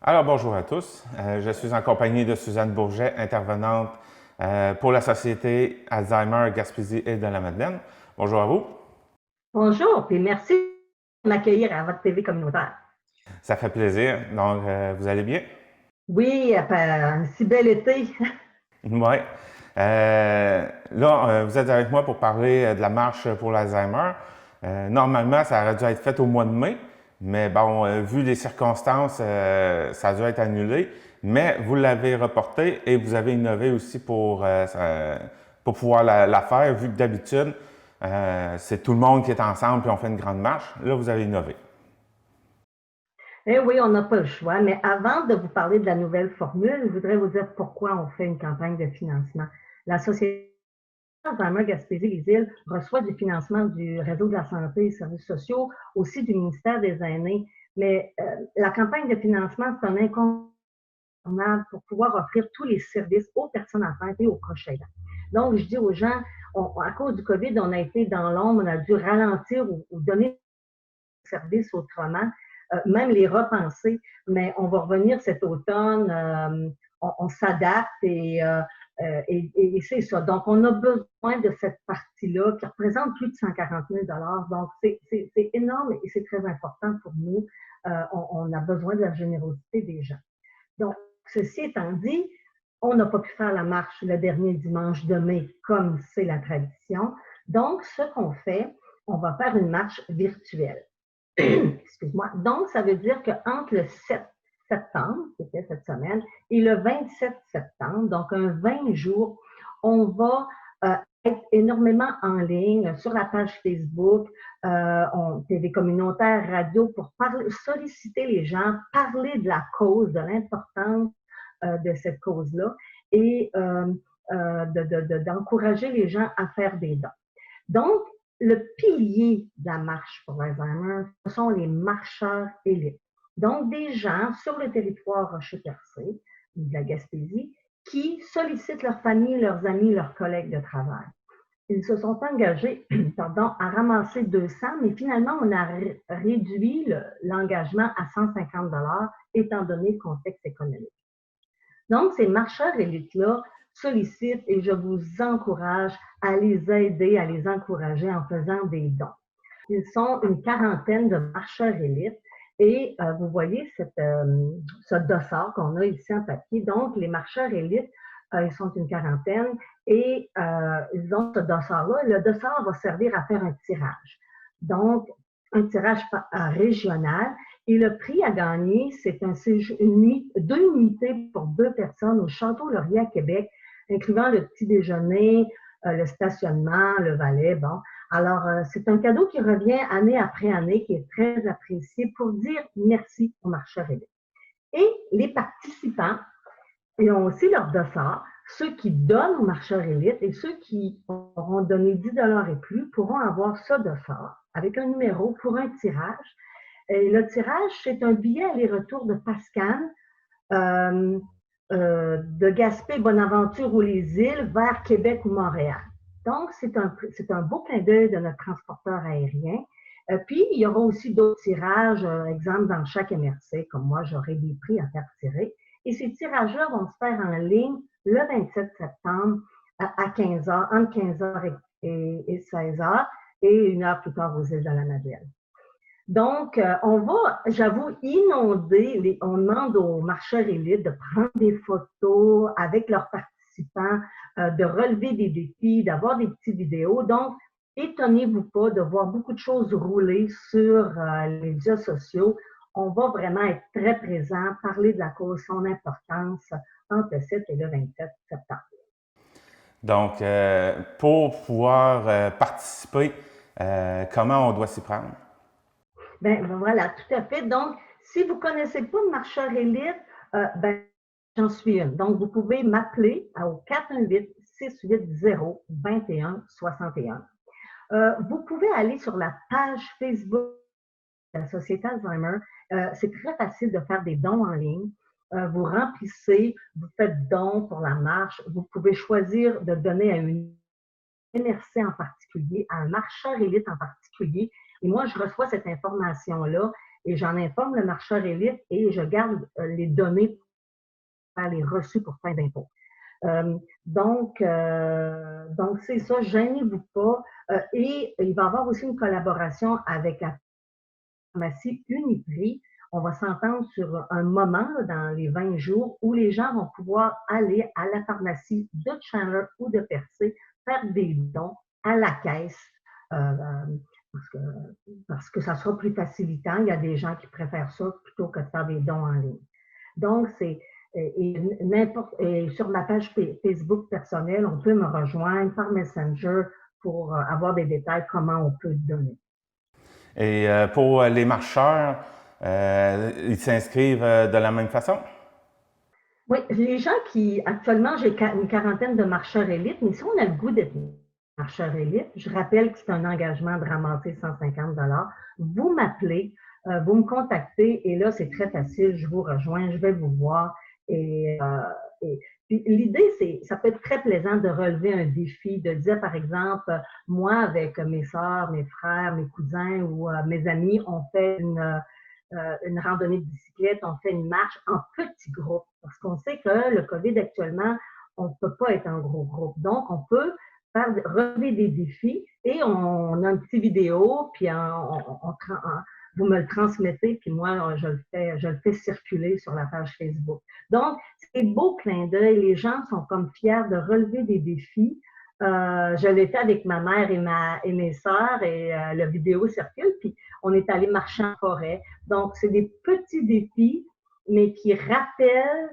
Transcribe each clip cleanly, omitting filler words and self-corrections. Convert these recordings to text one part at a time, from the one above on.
Alors, bonjour à tous. Je suis en compagnie de Suzanne Bourget, intervenante pour la Société Alzheimer Gaspésie et de la Madeleine. Bonjour à vous. Bonjour, puis merci de m'accueillir à votre TV communautaire. Ça fait plaisir. Donc, vous allez bien? Oui, après un si bel été. Oui. Là, vous êtes avec moi pour parler de la marche pour l'Alzheimer. Normalement, ça aurait dû être fait au mois de mai, mais bon, vu les circonstances, ça a dû être annulé. Mais vous l'avez reporté et vous avez innové aussi pour pouvoir la faire, vu que d'habitude, c'est tout le monde qui est ensemble puis on fait une grande marche. Là, vous avez innové. Eh oui, on n'a pas le choix, mais avant de vous parler de la nouvelle formule, je voudrais vous dire pourquoi on fait une campagne de financement. La Société Alzheimer Gaspésie-Les-Îles reçoit du financement du Réseau de la santé et des services sociaux, aussi du ministère des Aînés, mais la campagne de financement, c'est un incontournable pour pouvoir offrir tous les services aux personnes atteintes et aux proches aidants. Donc, je dis aux gens, à cause du COVID, on a été dans l'ombre, on a dû ralentir ou donner services autrement, même les repenser, mais on va revenir cet automne, on s'adapte et c'est ça. Donc, on a besoin de cette partie-là qui représente plus de 140 000 $. Donc, c'est énorme et c'est très important pour nous. On a besoin de la générosité des gens. Donc, ceci étant dit, on n'a pas pu faire la marche le dernier dimanche de mai comme c'est la tradition. Donc, ce qu'on fait, on va faire une marche virtuelle. Excuse-moi. Donc, ça veut dire qu'entre le 7 septembre, c'était cette semaine, et le 27 septembre, donc un 20 jours, on va être énormément en ligne sur la page Facebook, TV communautaire, radio, pour parler, solliciter les gens, parler de la cause, de l'importance de cette cause-là et d'encourager les gens à faire des dons. Donc, le pilier de la marche pour l'Alzheimer, ce sont les marcheurs élites. Donc, des gens sur le territoire Rocher-Percé, de la Gaspésie, qui sollicitent leurs familles, leurs amis, leurs collègues de travail. Ils se sont engagés à ramasser 200, mais finalement, on a réduit l'engagement à 150 $ étant donné le contexte économique. Donc, ces marcheurs élites-là sollicitent et je vous encourage à les aider, à les encourager en faisant des dons. Ils sont une quarantaine de marcheurs élites et vous voyez ce dossard qu'on a ici en papier. Donc, les marcheurs élites, ils sont une quarantaine et ils ont ce dossard-là. Le dossard va servir à faire un tirage. Donc, un tirage régional. Et le prix à gagner, c'est deux nuitées pour deux personnes au Château Laurier à Québec, incluant le petit déjeuner, le stationnement, le valet. Bon, alors c'est un cadeau qui revient année après année, qui est très apprécié pour dire merci aux marcheurs élites. Et les participants, ils ont aussi leur dossard. Ceux qui donnent aux marcheurs élites et ceux qui auront donné 10 $ et plus pourront avoir ce dossard avec un numéro pour un tirage. Et le tirage, c'est un billet aller-retour de Pascal, de Gaspé, Bonaventure ou les îles vers Québec ou Montréal. Donc, c'est un beau clin d'œil de notre transporteur aérien. Puis, il y aura aussi d'autres tirages, exemple dans chaque MRC, comme moi, j'aurai des prix à faire tirer. Et ces tirages-là vont se faire en ligne le 27 septembre à 15 h, entre 15 h et 16 h, et une heure plus tard aux îles de la Madeleine. Donc, on va, j'avoue, inonder, on demande aux marcheurs élites de prendre des photos avec leurs participants, de relever des défis, d'avoir des petites vidéos. Donc, étonnez-vous pas de voir beaucoup de choses rouler sur les médias sociaux. On va vraiment être très présent, parler de la cause, son importance entre le 7 et le 27 septembre. Donc, pour pouvoir participer, comment on doit s'y prendre? Ben voilà, tout à fait. Donc, si vous ne connaissez pas de marcheur élite, ben, j'en suis une. Donc, vous pouvez m'appeler au 418-680-2161. Vous pouvez aller sur la page Facebook de la Société Alzheimer. C'est très facile de faire des dons en ligne. Vous remplissez, vous faites don pour la marche. Vous pouvez choisir de donner à une MRC en particulier, à un marcheur élite en particulier, Et moi, je reçois cette information-là et j'en informe le marcheur élite et je garde les données pour faire les reçus pour fin d'impôt. Donc c'est ça, gênez-vous pas. Et il va y avoir aussi une collaboration avec la pharmacie Uniprix. On va s'entendre sur un moment là, dans les 20 jours où les gens vont pouvoir aller à la pharmacie de Chandler ou de Percé faire des dons à la caisse parce que, parce que ça sera plus facilitant. Il y a des gens qui préfèrent ça plutôt que de faire des dons en ligne. Donc, et sur ma page Facebook personnelle, on peut me rejoindre par Messenger pour avoir des détails comment on peut donner. Et pour les marcheurs, ils s'inscrivent de la même façon? Oui, les gens actuellement, j'ai une quarantaine de marcheurs élites, mais si on a le goût d'être marcheur élite, je rappelle que c'est un engagement de ramasser 150 $. Vous m'appelez, vous me contactez, et là, c'est très facile, je vous rejoins, je vais vous voir. Et l'idée, ça peut être très plaisant de relever un défi, de dire, par exemple, moi, avec mes sœurs, mes frères, mes cousins ou mes amis, on fait une randonnée de bicyclette, on fait une marche en petits groupes. Parce qu'on sait que le COVID actuellement, on ne peut pas être en gros groupe. Donc, on peut relever des défis et on a une petite vidéo, puis vous me le transmettez, puis moi, je le fais circuler sur la page Facebook. Donc, c'est beau clin d'œil. Les gens sont comme fiers de relever des défis. Je l'ai fait avec ma mère et mes sœurs et la vidéo circule, puis on est allé marcher en forêt. Donc, c'est des petits défis, mais qui rappellent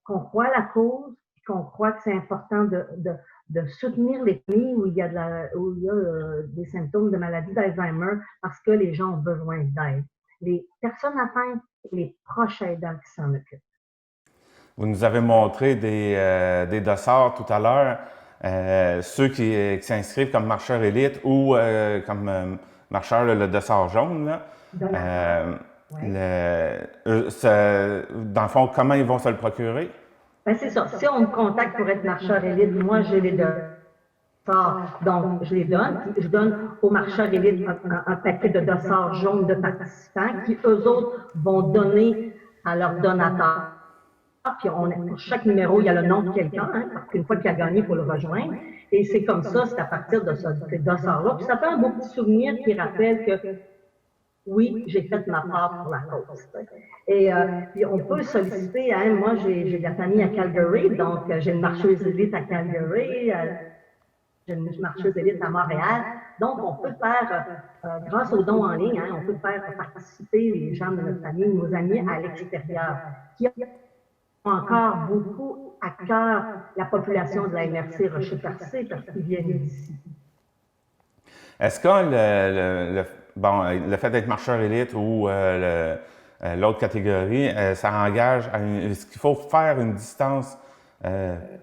qu'on croit à la cause, qu'on croit que c'est important de soutenir les familles où il y a, des symptômes de maladie d'Alzheimer parce que les gens ont besoin d'aide. Les personnes atteintes et les proches aidants qui s'en occupent. Vous nous avez montré des dossards tout à l'heure. Ceux qui s'inscrivent comme marcheurs élites ou comme marcheurs, le dossard jaune, là, dans le fond, comment ils vont se le procurer? Ben, c'est ça. Si on me contacte pour être marcheur élite, moi, j'ai les dossards. Donc, je les donne. Je donne aux marcheurs élites un paquet de dossards jaunes de participants qui, eux autres, vont donner à leurs donateurs. Puis pour chaque numéro, il y a le nom de quelqu'un, hein, parce qu'une fois qu'il a gagné, il faut le rejoindre. Et c'est comme ça, c'est à partir de ces dossards-là. Puis ça fait un beau petit souvenir qui rappelle que oui, j'ai fait ma part pour la cause. Et puis on peut solliciter, hein, moi j'ai de la famille à Calgary, donc j'ai une marcheuse élite à Calgary, j'ai une marcheuse élite à Montréal. Donc on peut faire, grâce aux dons en ligne, hein, on peut faire participer les gens de notre famille, nos amis à l'extérieur, qui ont encore beaucoup à cœur la population de la MRC Rocher-Percé parce qu'ils viennent d'ici. Est-ce que le fait d'être marcheur élite ou l'autre catégorie, ça engage est-ce qu'il faut faire une distance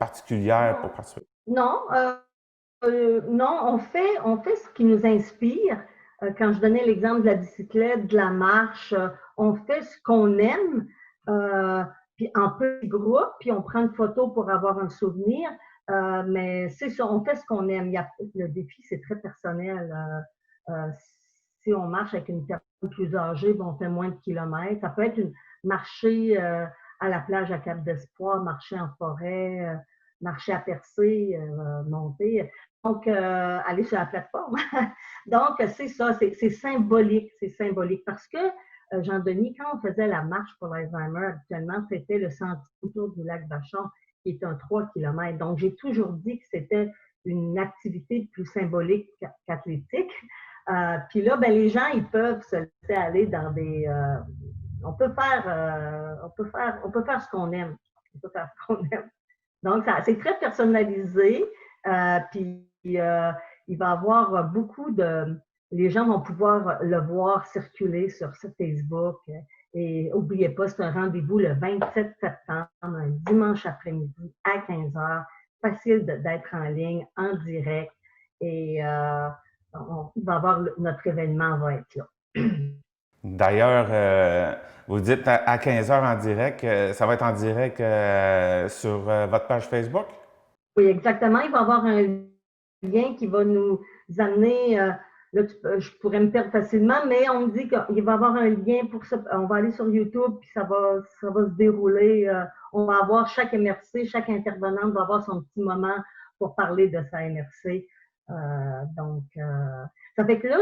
particulière pour participer? Non, non, on fait ce qui nous inspire. Quand je donnais l'exemple de la bicyclette, de la marche, on fait ce qu'on aime, puis en petit groupe, puis on prend une photo pour avoir un souvenir. Mais c'est ça, on fait ce qu'on aime. Le défi, c'est très personnel. Si on marche avec une personne plus âgée, on fait moins de kilomètres. Ça peut être marcher à la plage à Cap d'Espoir, marcher en forêt, marcher à Percé, monter. Donc, aller sur la plateforme. Donc, c'est ça, c'est symbolique. C'est symbolique parce que, Jean-Denis, quand on faisait la marche pour l'Alzheimer, habituellement, c'était le sentier autour du lac Vachon, qui est un 3 km. Donc, j'ai toujours dit que c'était une activité plus symbolique qu'athlétique. Puis là, ben, les gens, ils peuvent se laisser aller dans des... on peut faire ce qu'on aime. On peut faire ce qu'on aime. Donc, c'est très personnalisé. Puis, il va y avoir beaucoup de... Les gens vont pouvoir le voir circuler sur ce Facebook. Et n'oubliez pas, c'est un rendez-vous le 27 septembre, un dimanche après-midi à 15 h. Facile d'être en ligne, en direct. Et il va y avoir notre événement va être là. D'ailleurs, vous dites à 15 h en direct, ça va être en direct sur votre page Facebook? Oui, exactement. Il va y avoir un lien qui va nous amener là, je pourrais me perdre facilement, mais on me dit qu'il va y avoir un lien pour ça. On va aller sur YouTube, puis ça va se dérouler. On va avoir chaque MRC, chaque intervenante va avoir son petit moment pour parler de sa MRC. Ça fait que là,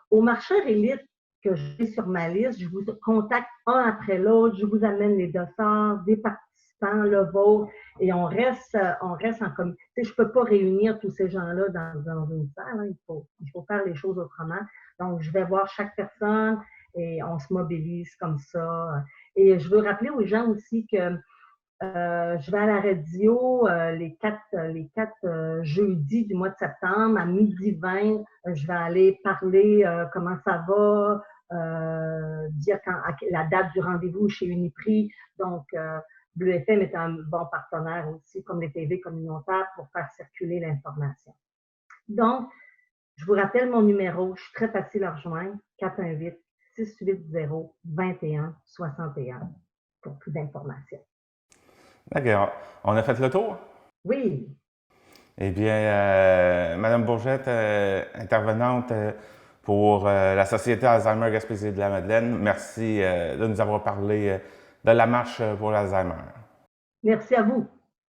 aux marcheurs élites que j'ai sur ma liste, je vous contacte un après l'autre, je vous amène les dossards, des participants, le vôtre, et on reste en comité. Je ne peux pas réunir tous ces gens-là dans une salle, hein. Il faut faire les choses autrement. Donc, je vais voir chaque personne et on se mobilise comme ça. Et je veux rappeler aux gens aussi que je vais à la radio les quatre jeudis du mois de septembre à 12h20. Je vais aller parler comment ça va, dire la date du rendez-vous chez Uniprix. Donc, Bleu FM est un bon partenaire aussi, comme les TV communautaires, pour faire circuler l'information. Donc, je vous rappelle mon numéro. Je suis très facile à rejoindre. 418-680-2161 pour plus d'informations. D'accord. On a fait le tour? Oui. Eh bien, Madame Bourgette, intervenante pour la Société Alzheimer Gaspésie de la Madeleine, merci de nous avoir parlé de la marche pour l'Alzheimer. Merci à vous.